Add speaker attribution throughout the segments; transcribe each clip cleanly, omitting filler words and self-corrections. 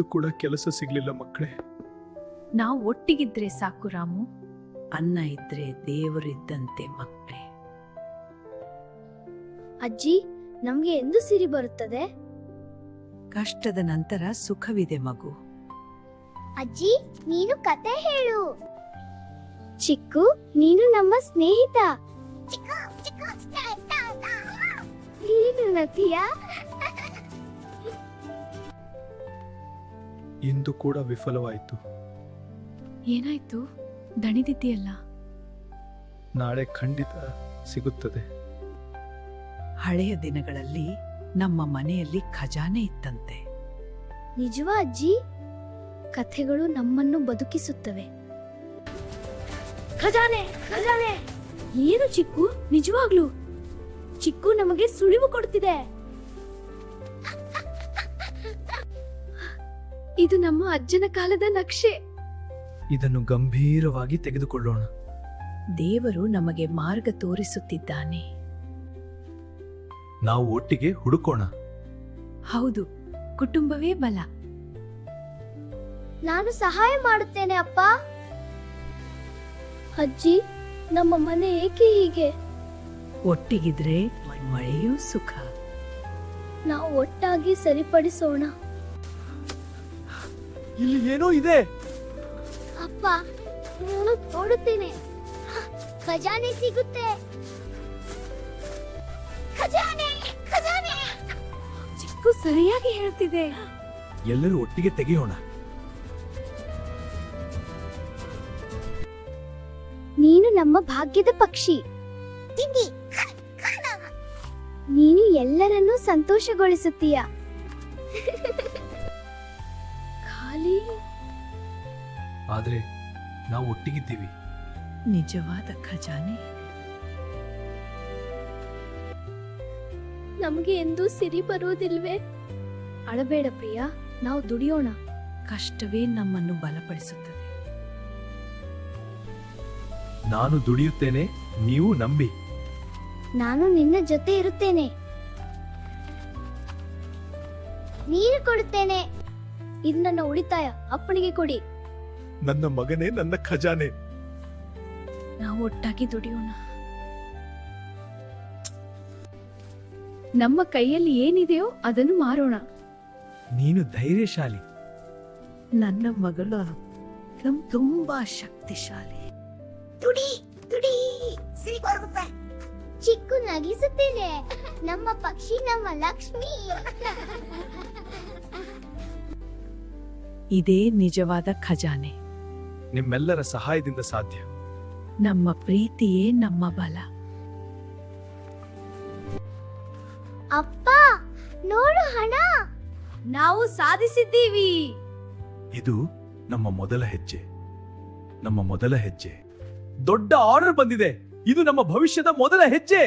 Speaker 1: ಒಂದು ಕೂಡ ಕೆಲಸ ಸಿಗ್ಲಿಲ್ಲ ಮಕ್ಕಳೇ.
Speaker 2: ನಾವು ಒಟ್ಟಿಗಿದ್ರೆ ಸಾಕು ರಾಮು.
Speaker 3: ಅನ್ನ ಇದ್ರೆ ದೇವರಿದ್ದಂತೆ ಮಕ್ಕಳೇ.
Speaker 4: ಅಜ್ಜಿ, ನಮ್ಗೆ ಎಂದು ಸಿರಿ ಬರುತ್ತದೆ?
Speaker 3: ಕಷ್ಟದ ನಂತರ ಸುಖವಿದೆ ಮಗು.
Speaker 4: ಅಜ್ಜಿ, ನೀನು ಕತೆ ಹೇಳು. ಚಿಕ್ಕು, ನೀನು ನಮ್ಮ ಸ್ನೇಹಿತ. ನೀನು ನತಿಯಾ?
Speaker 1: ಇಂದು ಕೂಡ ವಿಫಲವಾಯಿತು.
Speaker 2: ಏನಾಯ್ತು? ದಣಿದಿದ್ದೀಯಲ್ಲ.
Speaker 1: ನಾಳೆ ಖಂಡಿತ ಸಿಗುತ್ತದೆ.
Speaker 3: ಹಳೆಯ ದಿನಗಳಲ್ಲಿ ನಮ್ಮ ಮನೆಯಲ್ಲಿ ಖಜಾನೆ ಇತ್ತಂತೆ.
Speaker 4: ನಿಜವಾ ಅಜ್ಜಿ? ಕಥೆಗಳು ನಮ್ಮನ್ನು ಬದುಕಿಸುತ್ತವೆ. ಖಜಾನೆ, ಖಜಾನೆ! ಏನು ಚಿಕ್ಕು, ನಿಜವಾಗ್ಲು? ಚಿಕ್ಕು ನಮಗೆ ಸುಳಿವು ಕೊಡ್ತಿದೆ.
Speaker 2: ಇದು ನಮ್ಮ ಅಜ್ಜನ ಕಾಲದ ನಕ್ಷೆ.
Speaker 1: ಇದನ್ನು ಗಂಭೀರವಾಗಿ ತೆಗೆದುಕೊಳ್ಳೋಣ.
Speaker 3: ದೇವರು ನಮಗೆ ಮಾರ್ಗ ತೋರಿಸುತ್ತಿದ್ದಾನೆ.
Speaker 1: ನಾವು ಒಟ್ಟಿಗೆ ಹುಡುಕೋಣ.
Speaker 2: ಹೌದು, ಕುಟುಂಬವೇ ಬಲ.
Speaker 4: ನಾನು ಸಹಾಯ ಮಾಡುತ್ತೇನೆ ಅಪ್ಪ. ಅಜ್ಜಿ, ನಮ್ಮ ಮನೆ ಏಕೆ ಹೀಗೆ?
Speaker 3: ಒಟ್ಟಿಗಿದ್ರೆ ಮಳೆಯೂ ಸುಖ.
Speaker 4: ನಾವು ಒಟ್ಟಾಗಿ ಸರಿಪಡಿಸೋಣ.
Speaker 1: ಇಲ್ಲಿ ಏನೋ ಇದೆ.
Speaker 4: ಅಪ್ಪ, ನಾನು ನೋಡುತ್ತೇನೆ. ಖಜಾನೆ ಸಿಗುತ್ತೆ. ಖಜಾನೆ, ಖಜಾನೆ!
Speaker 2: ಚಿಕ್ಕು ಸರಿಯಾಗಿ ಹೇಳ್ತಿದೆ.
Speaker 1: ಎಲ್ಲರೂ ಒಟ್ಟಿಗೆ ತೆಗೆಯೋಣ.
Speaker 4: ನೀನು ನಮ್ಮ ಭಾಗ್ಯದ ಪಕ್ಷಿ. ನೀನು ಎಲ್ಲರನ್ನೂ ಸಂತೋಷಗೊಳಿಸುತ್ತೀಯ.
Speaker 2: ಖಾಲಿ
Speaker 1: ಆದ್ರೆ ನಾವು ಒಟ್ಟಿಗಿದ್ದೀವಿ.
Speaker 3: ನಿಜವಾದ ಖಜಾನೆ.
Speaker 4: ನಮಗೆ ಎಂದೂ ಸಿರಿ ಬರುವುದಿಲ್ವೇ? ಅಳಬೇಡ ಪ್ರಿಯಾ, ನಾವು ದುಡಿಯೋಣ.
Speaker 3: ಕಷ್ಟವೇ ನಮ್ಮನ್ನು ಬಲಪಡಿಸುತ್ತದೆ.
Speaker 1: ನಾನು ದುಡಿಯುತ್ತೇನೆ, ನೀವು ನಂಬಿ.
Speaker 4: ನಾನು ನಿನ್ನ ಜೊತೆ ಇರುತ್ತೇನೆ. ನೀರು ಕೊಡುತ್ತೇನೆ. ಇದು ನನ್ನ ಉಳಿತಾಯ. ಅಪ್ಪನಿಗೆ ಕೊಡಿ.
Speaker 1: ನನ್ನ ಮಗನೇ ನನ್ನ ಖಜಾನೆ.
Speaker 2: ನಾವು ಒಟ್ಟಾಗಿ ದುಡಿಯೋಣ. ನಮ್ಮ ಕೈಯಲ್ಲಿ ಏನಿದೆಯೋ ಅದನ್ನು ಮಾರೋಣ.
Speaker 1: ನೀನು ಧೈರ್ಯಶಾಲಿ.
Speaker 3: ನನ್ನ ಮಗಳು ತುಂಬಾ ಶಕ್ತಿಶಾಲಿ.
Speaker 4: ಚಿಕ್ಕು ನಗಿಸುತ್ತೇನೆ. ನಮ್ಮ ಪಕ್ಷಿ, ನಮ್ಮ ಲಕ್ಷ್ಮಿ.
Speaker 3: ಇದೇ ನಿಜವಾದ ಖಜಾನೆ.
Speaker 1: ನಿಮ್ಮೆಲ್ಲರ ಸಹಾಯದಿಂದ ಸಾಧ್ಯ.
Speaker 3: ನಮ್ಮ ಪ್ರೀತಿಯೇ ನಮ್ಮ ಬಲ.
Speaker 4: ಅಪ್ಪ, ನೋಡು ಹಣ.
Speaker 2: ನಾವು ಸಾಧಿಸಿದ್ದೀವಿ.
Speaker 1: ಇದು ನಮ್ಮ ಮೊದಲ ಹೆಜ್ಜೆ. ನಮ್ಮ ಮೊದಲ ಹೆಜ್ಜೆ. ದೊಡ್ಡ ಆರ್ಡರ್ ಬಂದಿದೆ. ಇದು ನಮ್ಮ ಭವಿಷ್ಯದ ಮೊದಲ ಹೆಜ್ಜೆ.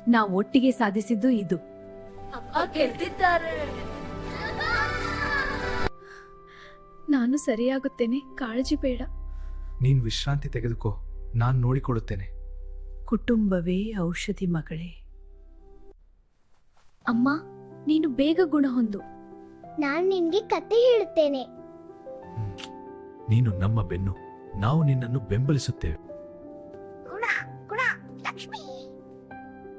Speaker 2: ನಾವು ಒಟ್ಟಿಗೆ ಸಾಧಿಸಿದ್ದು ಇದು.
Speaker 4: ಅಪ್ಪ ಗೆದ್ದಿದ್ದಾರೆ.
Speaker 2: ನಾನು ಸರಿಯಾಗುತ್ತೇನೆ, ಕಾಳಜಿ ಬೇಡ.
Speaker 1: ನೀನ್ ವಿಶ್ರಾಂತಿ ತೆಗೆದುಕೋ, ನಾನ್ ನೋಡಿಕೊಳ್ಳುತ್ತೇನೆ.
Speaker 3: ಕುಟುಂಬವೇ ಔಷಧಿ ಮಗಳೇ.
Speaker 2: ಅಮ್ಮ, ನೀನು ಬೇಗ ಗುಣ ಹೊಂದು.
Speaker 4: ನಾನು ನಿನ್ಗೆ ಕತೆ ಹೇಳುತ್ತೇನೆ.
Speaker 1: ನೀನು ನಮ್ಮ ಬೆನ್ನು. ನಾವು ನಿನ್ನನ್ನು ಬೆಂಬಲಿಸುತ್ತೇವೆ.
Speaker 4: ಲಕ್ಷ್ಮಿ.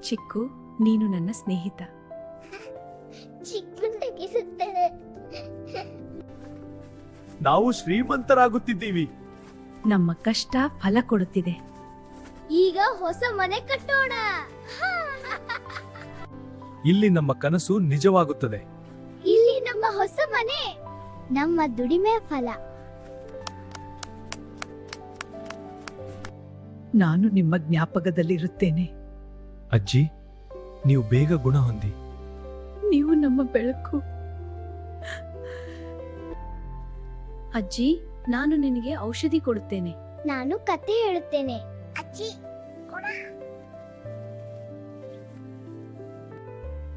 Speaker 2: ಚಿಕ್ಕು, ನೀನು ನನ್ನ ಸ್ನೇಹಿತ.
Speaker 4: ಚಿಕ್ಕು ನಗಿಸುತ್ತೇನೆ.
Speaker 1: ನಾವು ಶ್ರೀಮಂತರಾಗುತ್ತಿದ್ದೀವಿ.
Speaker 3: ನಮ್ಮ ಕಷ್ಟ ಫಲ ಕೊಡುತ್ತಿದೆ.
Speaker 4: ಈಗ ಹೊಸ ಮನೆ ಕಟ್ಟೋಣ.
Speaker 1: ಇಲ್ಲಿ ನಮ್ಮ ಕನಸು ನಿಜವಾಗುತ್ತದೆ.
Speaker 4: ಇಲ್ಲಿ ನಮ್ಮ ಹೊಸ ಮನೆ, ನಮ್ಮ ದುಡಿಮೆ ಫಲ.
Speaker 3: ನಾನು ನಿಮ್ಮ ಜ್ಞಾಪಕದಲ್ಲಿರುತ್ತೇನೆ.
Speaker 1: ಅಜ್ಜಿ, ನೀವು ಬೇಗ ಗುಣ ಹೊಂದಿ.
Speaker 2: ನೀವು ನಮ್ಮ ಬೆಳಕು. ಅಜ್ಜಿ, ನಾನು ನಿನಗೆ ಔಷಧಿ ಕೊಡುತ್ತೇನೆ.
Speaker 4: ನಾನು ಕತೆ ಹೇಳುತ್ತೇನೆ. ಅಜ್ಜಿ,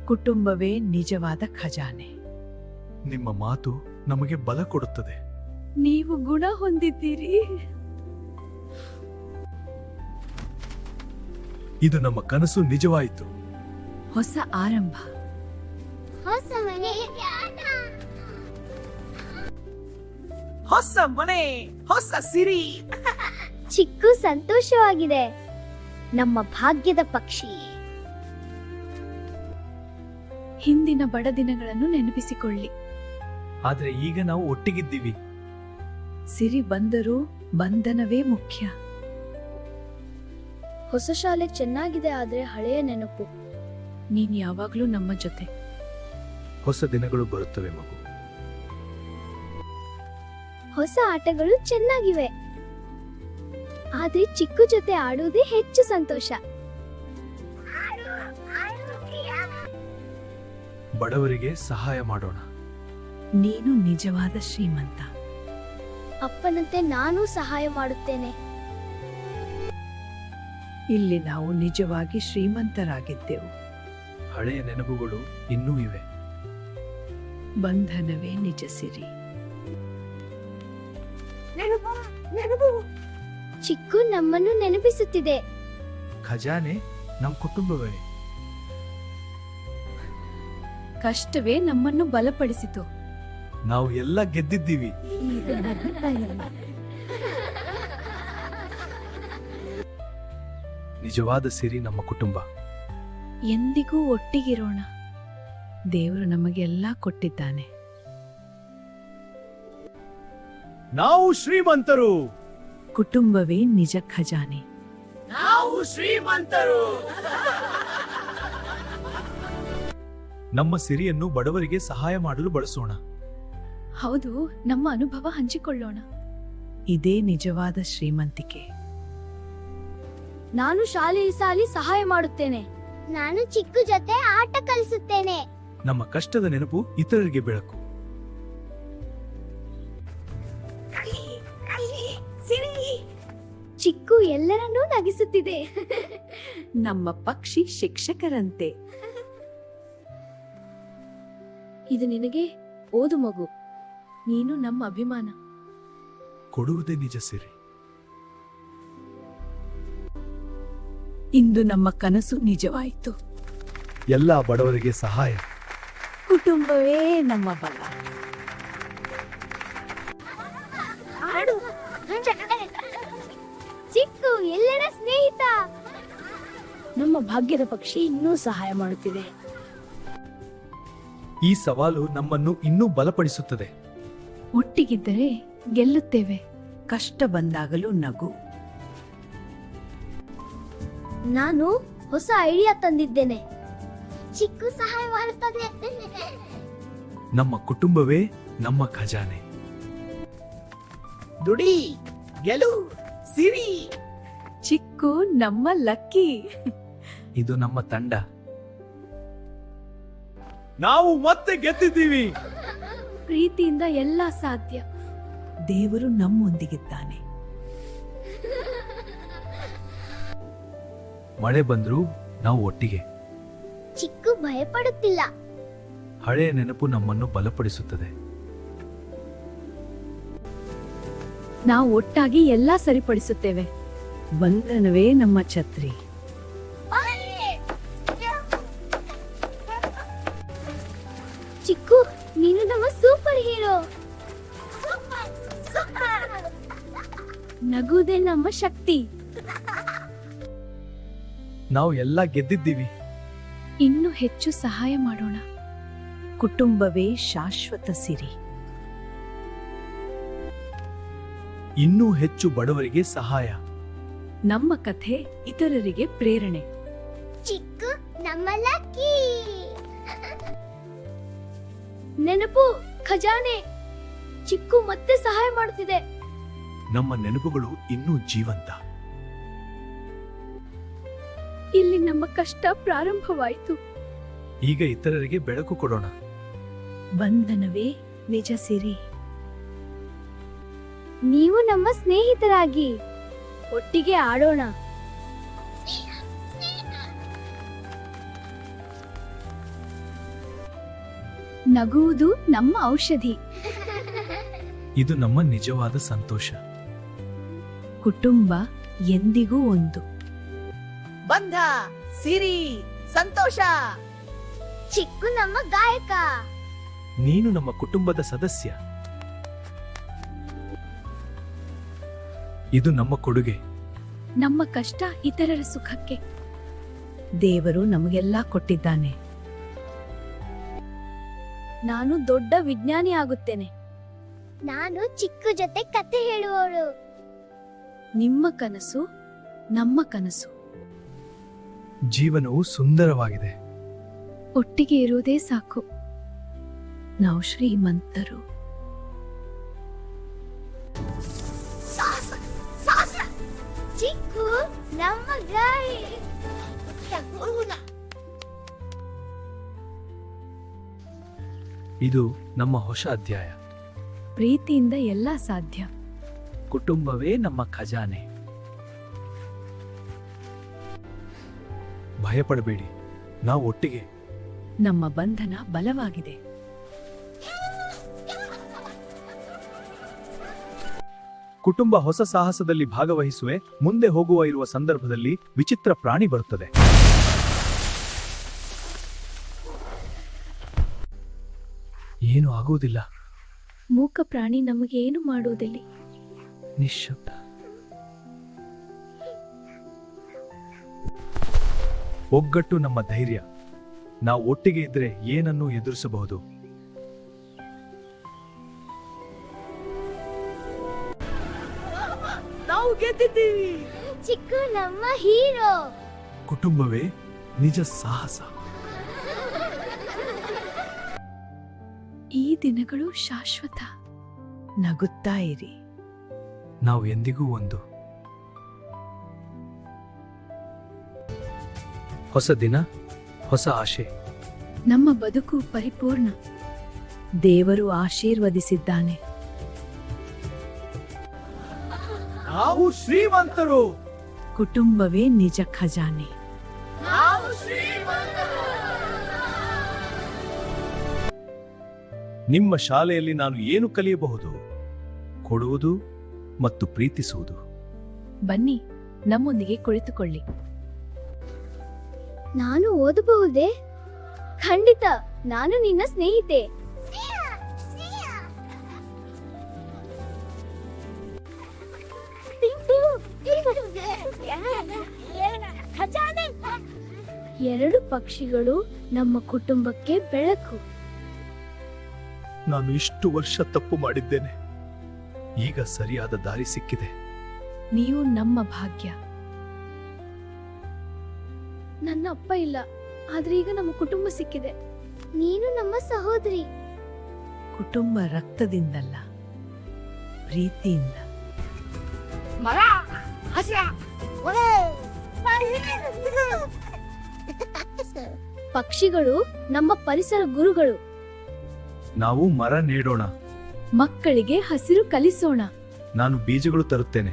Speaker 3: ಕುಟುಂಬವೇ ನಿಜವಾದ ಖಜಾನೆ.
Speaker 1: ನಿಮ್ಮ ಮಾತು ನಮಗೆ ಬಲ ಕೊಡುತ್ತದೆ.
Speaker 2: ನೀವು ಗುಣ ಹೊಂದಿದ್ದೀರಿ.
Speaker 1: ಇದು ನಮ್ಮ ಕನಸು ನಿಜವಾಯಿತು.
Speaker 2: ಹೊಸ ಆರಂಭ.
Speaker 4: ಹೊಸ ಮನೆ.
Speaker 3: ಹೊಸ ಮನೆ, ಹೊಸ ಸಿರಿ.
Speaker 4: ಚಿಕ್ಕು ಸಂತೋಷವಾಗಿದೆ. ನಮ್ಮ ಭಾಗ್ಯದ ಪಕ್ಷಿ.
Speaker 2: ಹಿಂದಿನ ಬಡ ದಿನಗಳನ್ನು ನೆನಪಿಸಿಕೊಳ್ಳಿ.
Speaker 1: ಆದ್ರೆ ಈಗ ನಾವು ಒಟ್ಟಿಗಿದ್ದೀವಿ.
Speaker 3: ಸಿರಿ ಬಂದರೂ ಬಂಧನವೇ ಮುಖ್ಯ.
Speaker 4: ಹೊಸ ಶಾಲೆ ಚೆನ್ನಾಗಿದೆ, ಆದ್ರೆ ಹಳೆಯ ನೆನಪು.
Speaker 2: ನೀನ್ ಯಾವಾಗ್ಲೂ ನಮ್ಮ ಜೊತೆ.
Speaker 1: ಹೊಸ ದಿನಗಳು ಬರುತ್ತವೆ ಮಗು.
Speaker 4: ಹೊಸ ಆಟಗಳು ಚೆನ್ನಾಗಿವೆ, ಆದ್ರೆ ಚಿಕ್ಕು ಜೊತೆ ಆಡುವುದೇ ಹೆಚ್ಚು ಸಂತೋಷ.
Speaker 1: ಬಡವರಿಗೆ ಸಹಾಯ ಮಾಡೋಣ.
Speaker 3: ನೀನು ನಿಜವಾದ ಶ್ರೀಮಂತ.
Speaker 4: ಅಪ್ಪನಂತೆ ನಾನು ಸಹಾಯ ಮಾಡುತ್ತೇನೆ.
Speaker 3: ಇಲ್ಲಿ ನಾವು ನಿಜವಾಗಿ ಶ್ರೀಮಂತರಾಗಿದ್ದೆವು.
Speaker 1: ಹಳೆಯ ನೆನಪುಗಳು ಇನ್ನೂ ಇವೆ.
Speaker 3: ಬಂಧನವೇ ನಿಜ ಸಿರಿ.
Speaker 4: ಚಿಕ್ಕು ನಮ್ಮನ್ನು ನೆನಪಿಸುತ್ತಿದೆ.
Speaker 1: ಖಜಾನೆ ನಮ್ ಕುಟುಂಬವೇ.
Speaker 2: ಕಷ್ಟವೇ ನಮ್ಮನ್ನು ಬಲಪಡಿಸಿತು.
Speaker 1: ನಾವು ಎಲ್ಲ ಗೆದ್ದಿದ್ದೀವಿ. ನಿಜವಾದ ಸಿರಿ ನಮ್ಮ ಕುಟುಂಬ.
Speaker 2: ಎಂದಿಗೂ ಒಟ್ಟಿಗಿರೋಣ.
Speaker 3: ದೇವರು ನಮಗೆಲ್ಲ ಕೊಟ್ಟಿದ್ದಾನೆ.
Speaker 1: ನಾವು ಶ್ರೀಮಂತರು.
Speaker 3: ಕುಟುಂಬವೇ ನಿಜ ಖಜಾನೆ.
Speaker 1: ನಾವು ಶ್ರೀಮಂತರು. ನಮ್ಮ ಸಿರಿಯನ್ನು ಬಡವರಿಗೆ ಸಹಾಯ ಮಾಡಲು ಬಳಸೋಣ.
Speaker 2: ಹೌದು, ನಮ್ಮ ಅನುಭವ ಹಂಚಿಕೊಳ್ಳೋಣ.
Speaker 3: ಇದೇ ನಿಜವಾದ ಶ್ರೀಮಂತಿಕೆ.
Speaker 4: ನಾನು ಶಾಲೆ ಈ ಸಾಲಿ ಸಹಾಯ ಮಾಡುತ್ತೇನೆ. ನಾನು ಚಿಕ್ಕು ಜೊತೆ ಆಟ ಕಲಿಸುತ್ತೇನೆ.
Speaker 1: ನಮ್ಮ ಕಷ್ಟದ ನೆನಪು ಇತರರಿಗೆ ಬೆಳಕು.
Speaker 4: ಚಿಕ್ಕು ಎಲ್ಲರನ್ನೂ ನಗಿಸುತ್ತಿದೆ.
Speaker 3: ನಮ್ಮ ಪಕ್ಷಿ ಶಿಕ್ಷಕರಂತೆ.
Speaker 2: ಇದು ನಿನಗೆ ಓದು ಮಗು. ನೀನು ನಮ್ಮ ಅಭಿಮಾನ.
Speaker 1: ಕೊಡುವುದೇ ನಿಜ ಸಿರಿ.
Speaker 3: ಇಂದು ನಮ್ಮ ಕನಸು ನಿಜವಾಯಿತು.
Speaker 1: ಎಲ್ಲ ಬಡವರಿಗೆ ಸಹಾಯ.
Speaker 3: ಕುಟುಂಬವೇ ನಮ್ಮ ಬಲ.
Speaker 4: ಚಿಕ್ಕು ಎಲ್ಲರ ಸ್ನೇಹಿತ. ನಮ್ಮ ಭಾಗ್ಯದ ಪಕ್ಷಿ ಇನ್ನೂ ಸಹಾಯ ಮಾಡುತ್ತಿದೆ.
Speaker 1: ಈ ಸವಾಲು ನಮ್ಮನ್ನು ಇನ್ನೂ ಬಲಪಡಿಸುತ್ತದೆ.
Speaker 2: ಒಟ್ಟಿಗಿದ್ದರೆ ಗೆಲ್ಲುತ್ತೇವೆ.
Speaker 3: ಕಷ್ಟ ಬಂದಾಗಲೂ ನಗು.
Speaker 4: ನಾನು ಹೊಸ ಐಡಿಯಾ ತಂದಿದ್ದೇನೆ. ಚಿಕ್ಕು ಸಹಾಯ ಮಾಡುತ್ತದೆ.
Speaker 1: ನಮ್ಮ ಕುಟುಂಬವೇ ನಮ್ಮ ಖಜಾನೆ.
Speaker 3: ದುಡಿ, ಗೆಲು, ಸಿರಿ.
Speaker 2: ಚಿಕ್ಕು ನಮ್ಮ ಲಕ್ಕಿ.
Speaker 1: ಇದು ನಮ್ಮ ತಂಡ. ನಾವು ಮತ್ತೆ ಗೆದ್ದಿದ್ದೀವಿ.
Speaker 2: ಪ್ರೀತಿಯಿಂದ ಎಲ್ಲ ಸಾಧ್ಯ.
Speaker 3: ದೇವರು ನಮ್ಮೊಂದಿಗಿದ್ದಾನೆ.
Speaker 1: ಮಳೆ ಬಂದ್ರೂ ನಾವು ಒಟ್ಟಿಗೆ.
Speaker 4: ಚಿಕ್ಕು ಭಯಪಡುತ್ತಿಲ್ಲ.
Speaker 1: ಹಳೆಯ ನೆನಪು ನಮ್ಮನ್ನು ಬಲಪಡಿಸುತ್ತದೆ.
Speaker 2: ನಾವು ಒಟ್ಟಾಗಿ ಎಲ್ಲ ಸರಿಪಡಿಸುತ್ತೇವೆ.
Speaker 3: ಬಂಧನವೇ ನಮ್ಮ ಛತ್ರಿ.
Speaker 4: ಚಿಕ್ಕು, ನೀನು ನಮ್ಮ ಸೂಪರ್ ಹೀರೋ.
Speaker 2: ನಗುವುದೇ ನಮ್ಮ ಶಕ್ತಿ.
Speaker 1: ನಾವು ಎಲ್ಲ ಗೆದ್ದಿದ್ದೀವಿ.
Speaker 2: ಇನ್ನು ಹೆಚ್ಚು ಸಹಾಯ ಮಾಡೋಣ.
Speaker 3: ಕುಟುಂಬವೇ ಶಾಶ್ವತ ಸಿರಿ.
Speaker 1: ಇನ್ನೂ ಹೆಚ್ಚು ಬಡವರಿಗೆ ಸಹಾಯ.
Speaker 2: ನಮ್ಮ ಕಥೆ ಇತರರಿಗೆ ಪ್ರೇರಣೆ.
Speaker 4: ಚಿಕ್ಕು ನಮ್ಮ ಲಕ್ಕಿ. ನೆನಪು ಖಜಾನೆ. ಚಿಕ್ಕು ಮತ್ತೆ ಸಹಾಯ ಮಾಡುತ್ತಿದೆ.
Speaker 1: ನಮ್ಮ ನೆನಪುಗಳು ಇನ್ನೂ ಜೀವಂತ.
Speaker 2: ಇಲ್ಲಿ ನಮ್ಮ ಕಷ್ಟ ಪ್ರಾರಂಭವಾಯಿತು.
Speaker 1: ಈಗ ಇತರರಿಗೆ ಬೆಳಕು ಕೊಡೋಣ.
Speaker 3: ಬಂಧನವೇ ನಿಜ ಸಿರಿ.
Speaker 4: ನೀವು ನಮ್ಮ ಸ್ನೇಹಿತರಾಗಿ ಒಟ್ಟಿಗೆ ಆಡೋಣ.
Speaker 2: ನಗುವುದು ನಮ್ಮ ಔಷಧಿ.
Speaker 1: ಇದು ನಮ್ಮ ನಿಜವಾದ ಸಂತೋಷ.
Speaker 3: ಕುಟುಂಬ ಎಂದಿಗೂ ಒಂದು.
Speaker 5: ಬಂಧ, ಸಿರಿ, ಸಂತೋಷ.
Speaker 4: ಚಿಕ್ಕು ನಮ್ಮ ಗಾಯಕ.
Speaker 1: ನೀನು ನಮ್ಮ ಕುಟುಂಬದ ಸದಸ್ಯ. ಇದು ನಮ್ಮ ಕೊಡುಗೆ.
Speaker 2: ನಮ್ಮ ಕಷ್ಟ ಇತರರ ಸುಖಕ್ಕೆ.
Speaker 3: ದೇವರು ನಮಗೆಲ್ಲ ಕೊಟ್ಟಿದ್ದಾನೆ.
Speaker 2: ನಾನು ದೊಡ್ಡ ವಿಜ್ಞಾನಿ ಆಗುತ್ತೇನೆ.
Speaker 4: ನಾನು ಚಿಕ್ಕು ಜೊತೆ ಕತೆ ಹೇಳುವವಳು.
Speaker 2: ನಿಮ್ಮ ಕನಸು ನಮ್ಮ ಕನಸು.
Speaker 1: ಜೀವನವು ಸುಂದರವಾಗಿದೆ.
Speaker 2: ಒಟ್ಟಿಗೆ ಇರುವುದೇ ಸಾಕು.
Speaker 3: ನಾವು ಶ್ರೀಮಂತರು.
Speaker 4: ಚಿಕ್ಕು ನಮ್ಮ ಗಾಳಿ.
Speaker 1: ಇದು ನಮ್ಮ ಹೊಸ ಅಧ್ಯಾಯ.
Speaker 2: ಪ್ರೀತಿಯಿಂದ ಎಲ್ಲ ಸಾಧ್ಯ.
Speaker 1: ಕುಟುಂಬವೇ ನಮ್ಮ ಖಜಾನೆ. ಭಯಪಡಬೇಡಿ, ನಾವು ಒಟ್ಟಿಗೆ.
Speaker 3: ನಮ್ಮ ಬಂಧನ ಬಲವಾಗಿದೆ.
Speaker 1: ಕುಟುಂಬ ಹೊಸ ಸಾಹಸದಲ್ಲಿ ಭಾಗವಹಿಸುವೆ. ಮುಂದೆ ಹೋಗುವ ಇರುವ ಸಂದರ್ಭದಲ್ಲಿ ವಿಚಿತ್ರ ಪ್ರಾಣಿ ಬರುತ್ತದೆ. ಏನು ಆಗುವುದಿಲ್ಲ.
Speaker 2: ಮೂಕ ಪ್ರಾಣಿ ನಮಗೆ ಏನು ಮಾಡುವುದಿಲ್ಲ.
Speaker 1: ನಿಶ್ಶಬ್ದ. ಒಗ್ಗಟ್ಟು ನಮ್ಮ ಧೈರ್ಯ. ನಾವು ಒಟ್ಟಿಗೆ ಇದ್ರೆ ಏನನ್ನೂ ಎದುರಿಸಬಹುದು.
Speaker 5: ನಾವು ಗೆದ್ದಿದ್ದೀವಿ.
Speaker 4: ಚಿಕ್ಕು ನಮ್ಮ ಹೀರೋ.
Speaker 1: ಕುಟುಂಬವೇ ನಿಜ ಸಾಹಸ.
Speaker 2: ಈ ದಿನಗಳು ಶಾಶ್ವತ.
Speaker 3: ನಗುತ್ತಾ ಇರಿ.
Speaker 1: ನಾವು ಎಂದಿಗೂ ಒಂದು. ಹೊಸ ದಿನ, ಹೊಸ ಆಶೆ.
Speaker 2: ನಮ್ಮ ಬದುಕು ಪರಿಪೂರ್ಣ.
Speaker 3: ದೇವರು ಆಶೀರ್ವದಿಸಿದ್ದಾನೆ.
Speaker 1: ನಾವು ಶ್ರೀಮಂತರು.
Speaker 3: ಕುಟುಂಬವೇ ನಿಜ ಖಜಾನೆ.
Speaker 1: ನಿಮ್ಮ ಶಾಲೆಯಲ್ಲಿ ನಾನು ಏನು ಕಲಿಯಬಹುದು? ಕೊಡುವುದು ಮತ್ತು ಪ್ರೀತಿಸುವುದು.
Speaker 2: ಬನ್ನಿ, ನಮ್ಮೊಂದಿಗೆ ಕುಳಿತುಕೊಳ್ಳಿ.
Speaker 4: ನಾನು ಓದಬಹುದೇ? ಖಂಡಿತ, ನಾನು ನಿನ್ನ ಸ್ನೇಹಿತೆ. ಎರಡು ಪಕ್ಷಿಗಳು ನಮ್ಮ ಕುಟುಂಬಕ್ಕೆ ಬೆಳಕು.
Speaker 1: ನಾನು ಇಷ್ಟು ವರ್ಷ ತಪ್ಪು ಮಾಡಿದ್ದೇನೆ. ಈಗ ಸರಿಯಾದ ದಾರಿ ಸಿಕ್ಕಿದೆ.
Speaker 2: ನೀವು ನಮ್ಮ ಭಾಗ್ಯ. ನನ್ನ ಅಪ್ಪ ಇಲ್ಲ, ಆದ್ರೆ ಈಗ ನಮ್ಮ ಕುಟುಂಬ ಸಿಕ್ಕಿದೆ.
Speaker 4: ನೀನು ನಮ್ಮ ಸಹೋದರಿ.
Speaker 3: ಕುಟುಂಬ ರಕ್ತದಿಂದಲ್ಲ, ಪ್ರೀತಿಯಿಂದ.
Speaker 4: ಪಕ್ಷಿಗಳು ನಮ್ಮ ಪರಿಸರ ಗುರುಗಳು.
Speaker 1: ನಾವು ಮರ ನೆಡೋಣ.
Speaker 2: ಮಕ್ಕಳಿಗೆ ಹಸಿರು ಕಲಿಸೋಣ.
Speaker 1: ನಾನು ಬೀಜಗಳು ತರುತ್ತೇನೆ.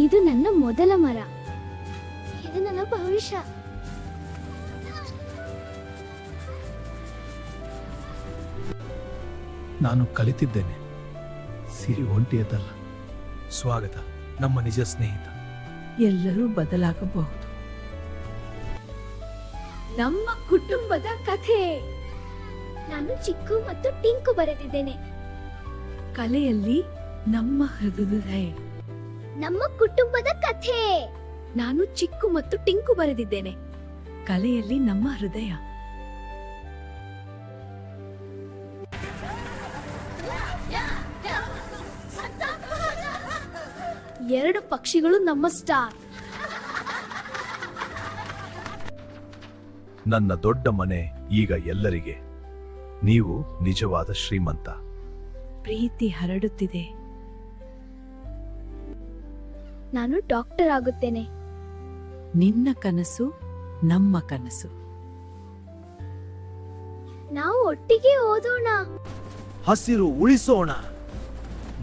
Speaker 4: ಇದು ನನ್ನ ಮೊದಲ ಮರ. ಇದು ನನ್ನ ಭವಿಷ್ಯ.
Speaker 1: ನಾನು ಕಲಿತಿದ್ದೇನೆ. ಸಿರಿ ಒಂಟಿಯದಲ್ಲ. ಸ್ವಾಗತ, ನಮ್ಮ ನಿಜ ಸ್ನೇಹಿತ.
Speaker 3: ಎಲ್ಲರೂ ಬದಲಾಗಬಹುದು.
Speaker 2: ನಮ್ಮ ಕುಟುಂಬದ ಕಥೆ.
Speaker 4: ನಾನು ಚಿಕ್ಕು ಮತ್ತು ಟಿಂಕು ಬರೆದಿದ್ದೇನೆ.
Speaker 3: ಕಲೆಯಲ್ಲಿ ನಮ್ಮ ಹೃದಯ.
Speaker 4: ನಮ್ಮ ಕುಟುಂಬದ ಕಥೆ.
Speaker 2: ನಾನು ಚಿಕ್ಕು ಮತ್ತು ಟಿಂಕು ಬರೆದಿದ್ದೇನೆ.
Speaker 3: ಕಲೆಯಲ್ಲಿ ನಮ್ಮ ಹೃದಯ.
Speaker 2: ಎರಡು ಪಕ್ಷಿಗಳು ನಮ್ಮ ಸ್ಟಾರ್.
Speaker 1: ನನ್ನ ದೊಡ್ಡ ಮನೆ ಈಗ ಎಲ್ಲರಿಗೆ. ನೀವು ನಿಜವಾದ ಶ್ರೀಮಂತ.
Speaker 3: ಪ್ರೀತಿ ಹರಡುತ್ತಿದೆ.
Speaker 4: ನಾನು ಡಾಕ್ಟರ್ ಆಗುತ್ತೇನೆ.
Speaker 3: ನಿನ್ನ ಕನಸು ನಮ್ಮ ಕನಸು.
Speaker 4: ನಾವು ಒಟ್ಟಿಗೆ ಓದೋಣ.
Speaker 1: ಹಸಿರು ಉಳಿಸೋಣ.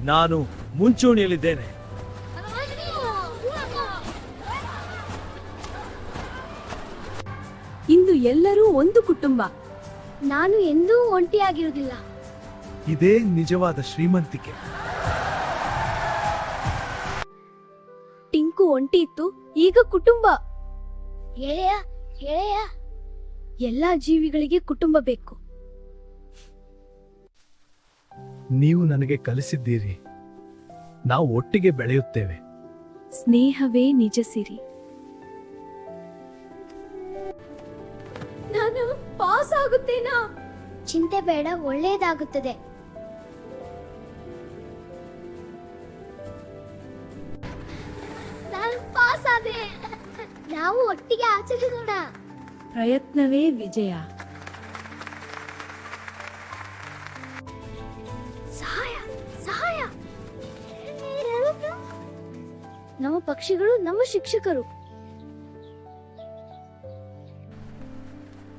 Speaker 1: ನಾನು ಮುಂಚೂಣಿಯಲ್ಲಿದ್ದೇನೆ.
Speaker 2: ಇಂದು ಎಲ್ಲರೂ ಒಂದು ಕುಟುಂಬ.
Speaker 4: ನಾನು ಎಂದೂ ಒಂಟಿಯಾಗಿರುವುದಿಲ್ಲ.
Speaker 1: ಇದೇ ನಿಜವಾದ ಶ್ರೀಮಂತಿಕೆ.
Speaker 2: ಟಿಂಕು ಒಂಟಿ ಇತ್ತು, ಈಗ ಕುಟುಂಬ.
Speaker 4: ಗೆಳೆಯ ಗೆಳೆಯ,
Speaker 2: ಎಲ್ಲಾ ಜೀವಿಗಳಿಗೆ ಕುಟುಂಬ ಬೇಕು.
Speaker 1: ನೀವು ನನಗೆ ಕಲಿಸಿದ್ದೀರಿ. ನಾವು ಒಟ್ಟಿಗೆ ಬೆಳೆಯುತ್ತೇವೆ.
Speaker 3: ಸ್ನೇಹವೇ ನಿಜ ಸಿರಿ.
Speaker 2: ನಾನು ಪಾಸ್ ಆಗುತ್ತೇನಾ?
Speaker 4: ಚಿಂತೆ ಬೇಡ, ಒಳ್ಳೆಯದಾಗುತ್ತದೆ. ನಾನು ಪಾಸ್ ಆದೆ. ನಾವು ಒಟ್ಟಿಗೆ ಆಚರಿಸೋಣ.
Speaker 3: ಪ್ರಯತ್ನವೇ ವಿಜಯ.
Speaker 4: ಸಹಾಯ ಸಹಾಯ. ನಮ್ಮ ಪಕ್ಷಿಗಳು ನಮ್ಮ ಶಿಕ್ಷಕರು.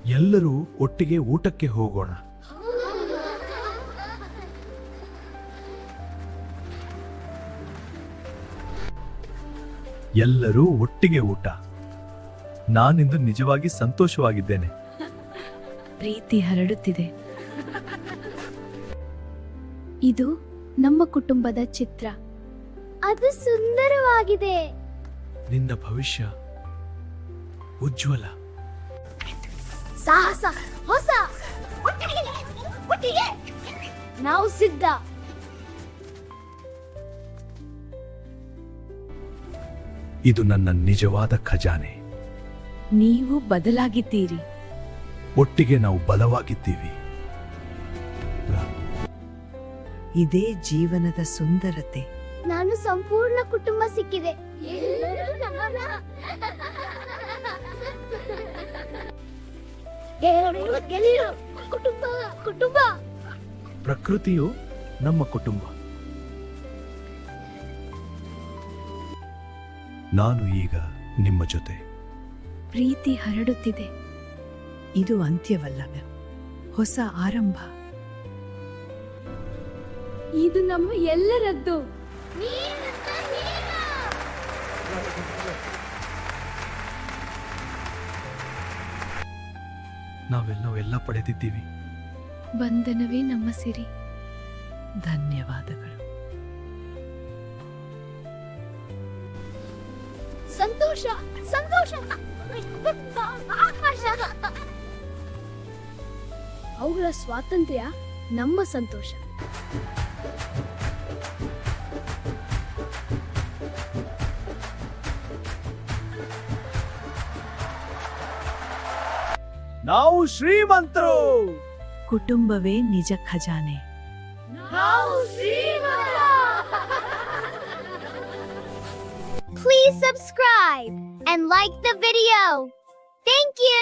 Speaker 1: ಎಲ್ಲರೂ ಒಟ್ಟಿಗೆ ಊಟಕ್ಕೆ ಹೋಗೋಣ. ಎಲ್ಲರೂ ಒಟ್ಟಿಗೆ ಊಟ. ನಾನಿಂದು ನಿಜವಾಗಿ ಸಂತೋಷವಾಗಿದ್ದೇನೆ.
Speaker 3: ಪ್ರೀತಿ ಹರಡುತ್ತಿದೆ.
Speaker 2: ಇದು ನಮ್ಮ ಕುಟುಂಬದ ಚಿತ್ರ.
Speaker 4: ಅದು ಸುಂದರವಾಗಿದೆ.
Speaker 1: ನಿನ್ನ ಭವಿಷ್ಯ ಉಜ್ವಲ.
Speaker 4: ಸಾಹಸ, ಹೊಸ ಒಟ್ಟಿಗೆ ನಾವು ಸಿದ್ಧ.
Speaker 1: ಇದು ನನ್ನ ನಿಜವಾದ ಖಜಾನೆ.
Speaker 3: ನೀವು ಬದಲಾಗಿದ್ದೀರಿ.
Speaker 1: ಒಟ್ಟಿಗೆ ನಾವು ಬಲವಾಗಿದ್ದೀವಿ.
Speaker 3: ಇದೇ ಜೀವನದ ಸುಂದರತೆ.
Speaker 4: ನಾನು ಸಂಪೂರ್ಣ ಕುಟುಂಬ ಸಿಕ್ಕಿದೆ. ಗೆಳೆಯರು, ಕುಟುಂಬ ಕುಟುಂಬ.
Speaker 1: ಪ್ರಕೃತಿಯು ನಮ್ಮ ಕುಟುಂಬ. ನಾನು ಈಗ ನಿಮ್ಮ ಜೊತೆ.
Speaker 3: ಪ್ರೀತಿ ಹರಡುತ್ತಿದೆ. ಇದು ಅಂತ್ಯವಲ್ಲ, ಹೊಸ ಆರಂಭ.
Speaker 2: ಇದು ನಮ್ಮ ಎಲ್ಲರದ್ದು.
Speaker 1: ನಾವೆಲ್ಲ ಪಡೆದಿದ್ದೀವಿ.
Speaker 2: ಬಂಧನವೇ ನಮ್ಮ ಸಿರಿ.
Speaker 3: ಧನ್ಯವಾದಗಳು.
Speaker 4: ಸಂತೋಷ ಸಂತೋಷ. ಆಕಾಶ.
Speaker 2: ಅವುಗಳ ಸ್ವಾತಂತ್ರ್ಯ ನಮ್ಮ ಸಂತೋಷ.
Speaker 1: ನಾವು ಶ್ರೀಮಂತರು.
Speaker 3: ಕುಟುಂಬವೇ ನಿಜ ಖಜಾನೆ.
Speaker 4: Please subscribe and like the video. Thank you.